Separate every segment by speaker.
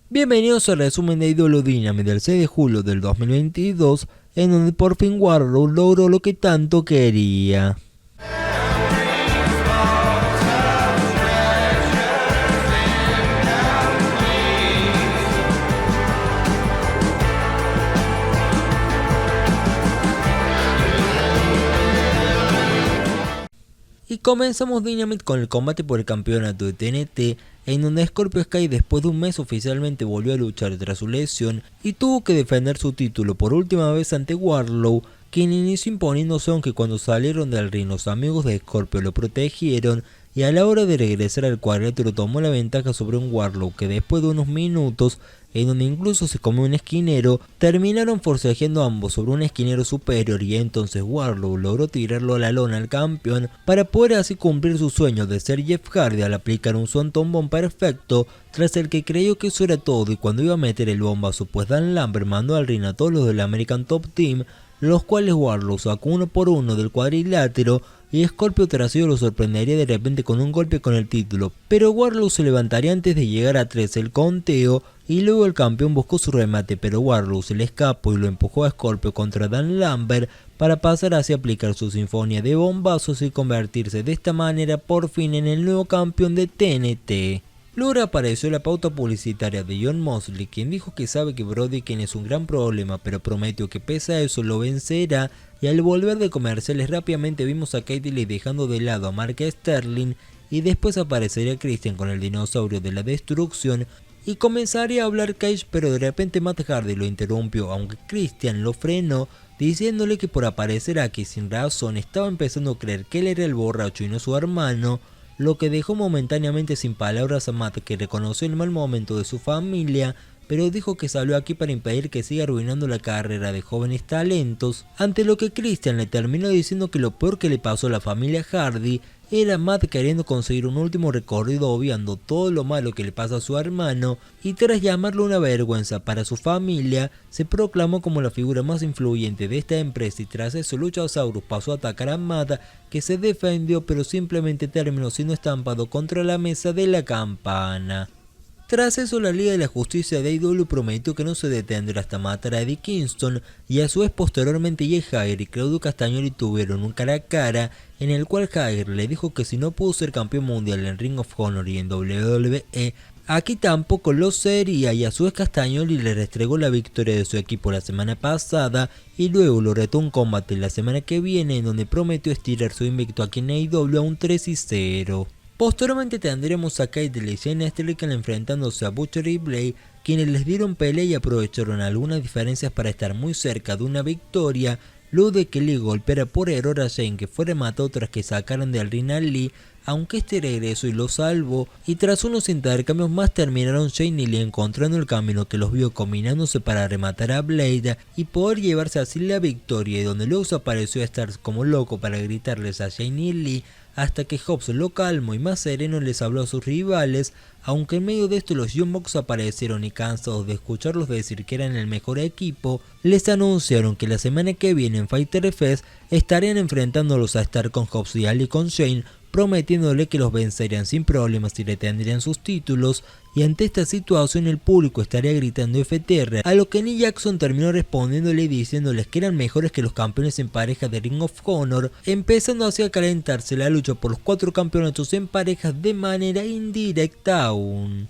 Speaker 1: Bienvenidos al resumen de Ídolo Dynamite del 6 de julio del 2022, en donde por fin Wardlow logró lo que tanto quería. Y comenzamos Dynamite con el combate por el campeonato de TNT, en donde Scorpio Sky después de un mes oficialmente volvió a luchar tras su lesión y tuvo que defender su título por última vez ante Wardlow, quien inició imponiéndose, aunque cuando salieron del ring los amigos de Scorpio lo protegieron, y a la hora de regresar al cuadrilátero tomó la ventaja sobre un Wardlow que después de unos minutos, en donde incluso se comió un esquinero, terminaron forcejeando ambos sobre un esquinero superior, y entonces Wardlow logró tirarlo a la lona al campeón para poder así cumplir su sueño de ser Jeff Hardy al aplicar un Swanton Bomb perfecto, tras el que creyó que eso era todo, y cuando iba a meter el bombazo pues Dan Lambert mandó al ring a todos los del American Top Team, los cuales Wardlow sacó uno por uno del cuadrilátero, y Scorpio tras ello lo sorprendería de repente con un golpe con el título, pero Wardlow se levantaría antes de llegar a 3 el conteo, y luego el campeón buscó su remate, pero Wardlow se le escapó y lo empujó a Scorpio contra Dan Lambert para pasar así a aplicar su sinfonía de bombazos y convertirse de esta manera por fin en el nuevo campeón de TNT. Luego apareció la pauta publicitaria de Jon Moxley, quien dijo que sabe que Brody King es un gran problema, pero prometió que pese a eso lo vencerá, y al volver de comerciales rápidamente vimos a Katie Lee dejando de lado a Mark Sterling, y después aparecería Christian con el dinosaurio de la destrucción, y comenzaría a hablar Cage, pero de repente Matt Hardy lo interrumpió, aunque Christian lo frenó, diciéndole que por aparecer aquí sin razón estaba empezando a creer que él era el borracho y no su hermano, lo que dejó momentáneamente sin palabras a Matt, que reconoció el mal momento de su familia, pero dijo que salió aquí para impedir que siga arruinando la carrera de jóvenes talentos, ante lo que Christian le terminó diciendo que lo peor que le pasó a la familia Hardy era Matt queriendo conseguir un último recorrido obviando todo lo malo que le pasa a su hermano, y tras llamarlo una vergüenza para su familia, se proclamó como la figura más influyente de esta empresa, y tras eso Luchasaurus pasó a atacar a Matt, que se defendió pero simplemente terminó siendo estampado contra la mesa de la campana. Tras eso, la Liga de la Justicia de AEW prometió que no se detendrá hasta matar a Eddie Kingston, y a su vez posteriormente Jeff Hager y Claudio Castagnoli tuvieron un cara a cara, en el cual Hager le dijo que si no pudo ser campeón mundial en Ring of Honor y en WWE, aquí tampoco lo sería, y a su vez Castagnoli le restregó la victoria de su equipo la semana pasada, y luego lo retó un combate la semana que viene, en donde prometió estirar su invicto aquí en AEW a un 3-0. Posteriormente tendremos a Kate Lee y Shayna Strickland enfrentándose a Butcher y Blade, quienes les dieron pelea y aprovecharon algunas diferencias para estar muy cerca de una victoria, luego de que Lee golpeara por error a Shane, que fue rematado tras que sacaran del ring a Lee, aunque este regresó y lo salvó, y tras unos intercambios más terminaron Shane y Lee encontrando el camino que los vio combinándose para rematar a Blade y poder llevarse así la victoria, y donde luego se apareció a estar como loco para gritarles a Shane y Lee, hasta que Hobbs lo calmó y más sereno les habló a sus rivales, aunque en medio de esto los Young Bucks aparecieron y cansados de escucharlos decir que eran el mejor equipo, les anunciaron que la semana que viene en Fyter Fest estarían enfrentándolos a estar con Hobbs y Ali con Shane, prometiéndole que los vencerían sin problemas y retendrían sus títulos, y ante esta situación el público estaría gritando FTR, a lo que Nick Jackson terminó respondiéndole y diciéndoles que eran mejores que los campeones en pareja de Ring of Honor, empezando así a calentarse la lucha por los 4 campeonatos en parejas de manera indirecta aún.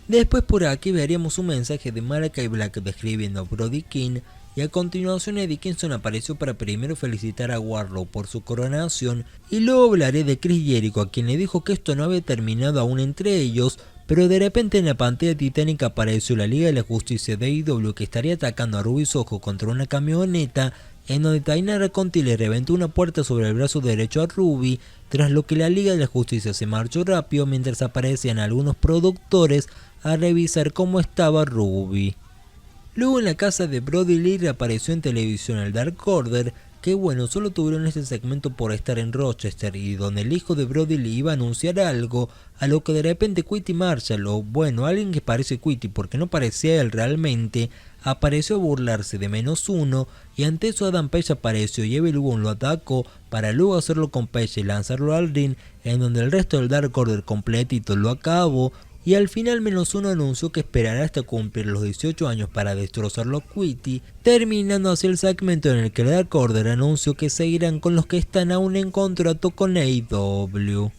Speaker 1: Después por aquí veríamos un mensaje de Malakai Black describiendo a Brody King, y a continuación Eddie Kingston apareció para primero felicitar a Wardlow por su coronación, y luego hablaré de Chris Jericho, a quien le dijo que esto no había terminado aún entre ellos, pero de repente en la pantalla titánica apareció la Liga de la Justicia de AEW, que estaría atacando a Ruby Soho contra una camioneta, en donde Tainara Conti le reventó una puerta sobre el brazo derecho a Ruby, tras lo que la Liga de la Justicia se marchó rápido mientras aparecían algunos productores a revisar cómo estaba Ruby. Luego en la casa de Brody Lee reapareció en televisión el Dark Order, que bueno, solo tuvieron este segmento por estar en Rochester, y donde el hijo de Brody Lee iba a anunciar algo, a lo que de repente Quitty Marshall, o bueno, alguien que parece Quitty porque no parecía él realmente, apareció a burlarse de -1, y ante eso Adam Page apareció y Evil Uno lo atacó para luego hacerlo con Page y lanzarlo al ring, en donde el resto del Dark Order completito lo acabó, y al final -1 anunció que esperará hasta cumplir los 18 años para destrozar los Quitty, terminando así el segmento en el que Dark Order anunció que seguirán con los que están aún en contrato con AEW.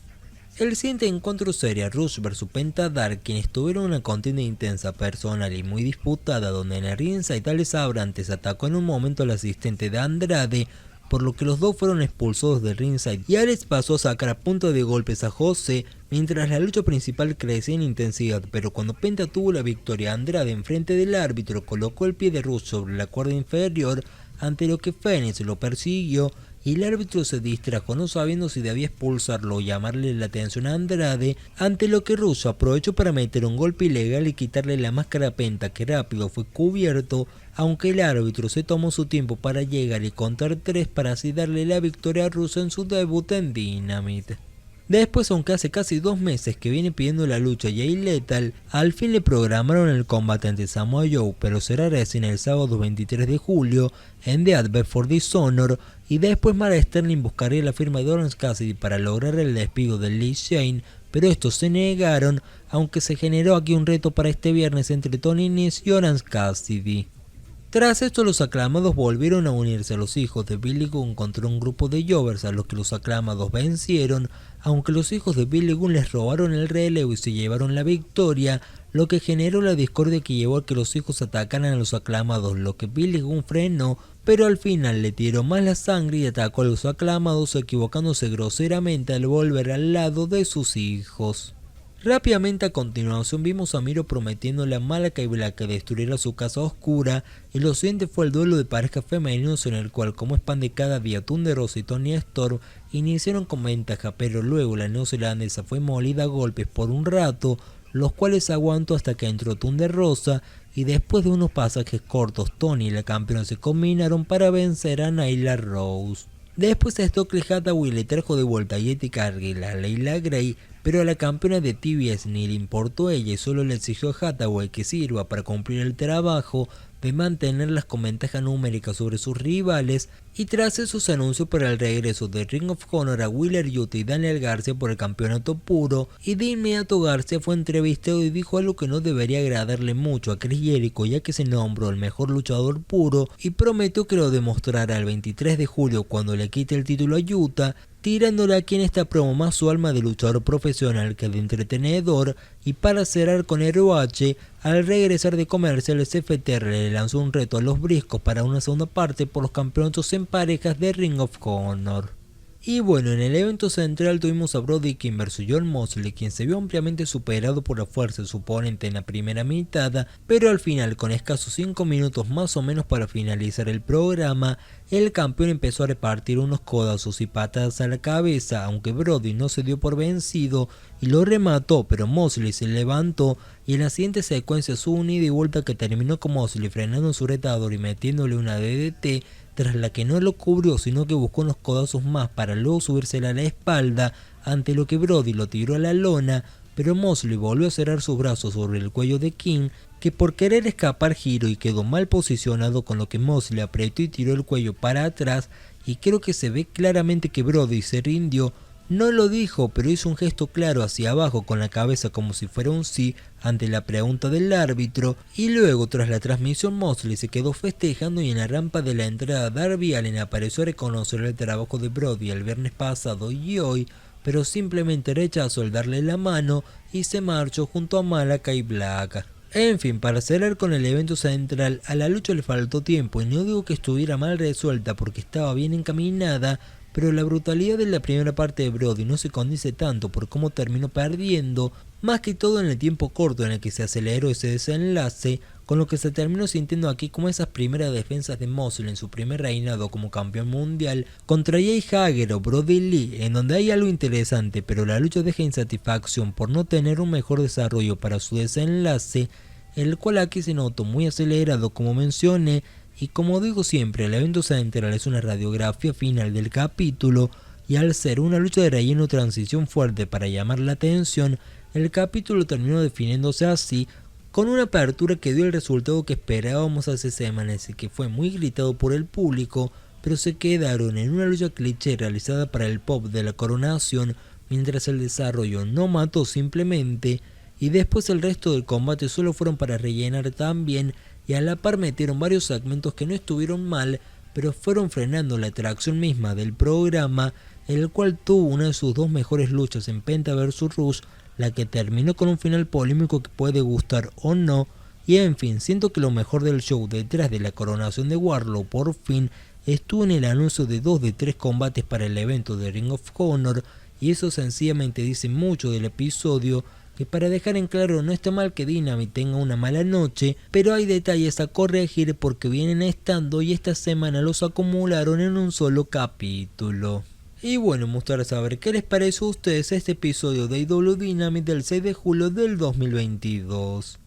Speaker 1: El siguiente encuentro sería Rush vs Penta Dark, quienes tuvieron una contienda intensa, personal y muy disputada, donde en el ringside Alex Abrantes atacó en un momento al asistente de Andrade, por lo que los dos fueron expulsados del ringside y Alex pasó a sacar a punta de golpes a Jose, mientras la lucha principal crecía en intensidad, pero cuando Penta tuvo la victoria, Andrade enfrente del árbitro colocó el pie de Rush sobre la cuerda inferior, ante lo que Fénix lo persiguió y el árbitro se distrajo no sabiendo si debía expulsarlo o llamarle la atención a Andrade, ante lo que Rush aprovechó para meter un golpe ilegal y quitarle la máscara a Penta, que rápido fue cubierto, aunque el árbitro se tomó su tiempo para llegar y contar 3 para así darle la victoria a Rush en su debut en Dynamite. Después, aunque hace casi 2 meses que viene pidiendo la lucha Jay Lethal, al fin le programaron el combate ante Samoa Joe, pero será recién el sábado 23 de julio en The Advert for Dishonor, y después Mara Sterling buscaría la firma de Orange Cassidy para lograr el despido de Lee Shane, pero estos se negaron, aunque se generó aquí un reto para este viernes entre Tony Nese y Orange Cassidy. Tras esto, los aclamados volvieron a unirse a los hijos de Billy Gunn contra un grupo de Jovers a los que los aclamados vencieron, aunque los hijos de Billy Gunn les robaron el relevo y se llevaron la victoria, lo que generó la discordia que llevó a que los hijos atacaran a los aclamados, lo que Billy Gunn frenó, pero al final le tiró más la sangre y atacó a los aclamados, equivocándose groseramente al volver al lado de sus hijos. Rápidamente a continuación vimos a Miro prometiéndole a Malakai Black que destruyera su casa oscura, y lo siguiente fue el duelo de parejas femeninos en el cual, como es pan de cada día, Thunder Rosa y Toni Storm iniciaron con ventaja, pero luego la neozelandesa fue molida a golpes por un rato, los cuales aguantó hasta que entró Thunder Rosa, y después de unos pasajes cortos Toni y la campeona se combinaron para vencer a Nyla Rose. Después Stokely Hathaway le trajo de vuelta a Yeti Cargill a Leila Grey, pero a la campeona de TBS ni le importó ella y solo le exigió a Hathaway que sirva para cumplir el trabajo de mantenerlas con ventaja numérica sobre sus rivales, y tras eso se anunció para el regreso de Ring of Honor a Wheeler Yuta y Daniel Garcia por el campeonato puro, y de inmediato Garcia fue entrevistado y dijo algo que no debería agradarle mucho a Chris Jericho, ya que se nombró el mejor luchador puro, y prometió que lo demostrará el 23 de julio cuando le quite el título a Yuta, tirándole aquí en esta promo más su alma de luchador profesional que de entretenedor. Y para cerrar con ROH, al regresar de comerciales, FTR le lanzó un reto a los Briscos para una segunda parte por los campeonatos en parejas de Ring of Honor. Y bueno, en el evento central tuvimos a Brody King vs John Moxley, quien se vio ampliamente superado por la fuerza de su oponente en la primera mitad, pero al final, con escasos 5 minutos más o menos para finalizar el programa, el campeón empezó a repartir unos codazos y patadas a la cabeza, aunque Brody no se dio por vencido y lo remató, pero Moxley se levantó y en la siguiente secuencia su un ida y vuelta que terminó con Moxley frenando su retador y metiéndole una DDT, tras la que no lo cubrió sino que buscó unos codazos más para luego subírsela a la espalda, ante lo que Brody lo tiró a la lona, pero Moxley volvió a cerrar sus brazos sobre el cuello de King, que por querer escapar giró y quedó mal posicionado, con lo que Moxley apretó y tiró el cuello para atrás, y creo que se ve claramente que Brody se rindió. No lo dijo, pero hizo un gesto claro hacia abajo con la cabeza como si fuera un sí ante la pregunta del árbitro, y luego tras la transmisión Moxley se quedó festejando y en la rampa de la entrada Darby Allin apareció a reconocer el trabajo de Brody el viernes pasado y hoy, pero simplemente rechazó el darle la mano y se marchó junto a Malakai Black. En fin, para cerrar con el evento central, a la lucha le faltó tiempo y no digo que estuviera mal resuelta porque estaba bien encaminada, pero la brutalidad de la primera parte de Brody no se condice tanto por cómo terminó perdiendo, más que todo en el tiempo corto en el que se aceleró ese desenlace, con lo que se terminó sintiendo aquí como esas primeras defensas de Moxley en su primer reinado como campeón mundial contra Jay Hager o Brody Lee, en donde hay algo interesante, pero la lucha deja insatisfacción por no tener un mejor desarrollo para su desenlace, el cual aquí se notó muy acelerado como mencioné. Y como digo siempre, el evento central es una radiografía final del capítulo, y al ser una lucha de relleno transición fuerte para llamar la atención, el capítulo terminó definiéndose así, con una apertura que dio el resultado que esperábamos hace semanas y que fue muy gritado por el público, pero se quedaron en una lucha cliché realizada para el pop de la coronación, mientras el desarrollo no mató simplemente. y después el resto del combate solo fueron para rellenar también, y a la par metieron varios segmentos que no estuvieron mal, pero fueron frenando la atracción misma del programa, el cual tuvo una de sus dos mejores luchas en Penta vs Rush, la que terminó con un final polémico que puede gustar o no, y en fin, siento que lo mejor del show detrás de la coronación de Wardlow por fin estuvo en el anuncio de 2 de 3 combates para el evento de Ring of Honor, y eso sencillamente dice mucho del episodio, que para dejar en claro no está mal que Dynamite tenga una mala noche, pero hay detalles a corregir porque vienen estando y esta semana los acumularon en un solo capítulo. Y bueno, me gustaría saber qué les pareció a ustedes este episodio de IW Dynamite del 6 de julio del 2022.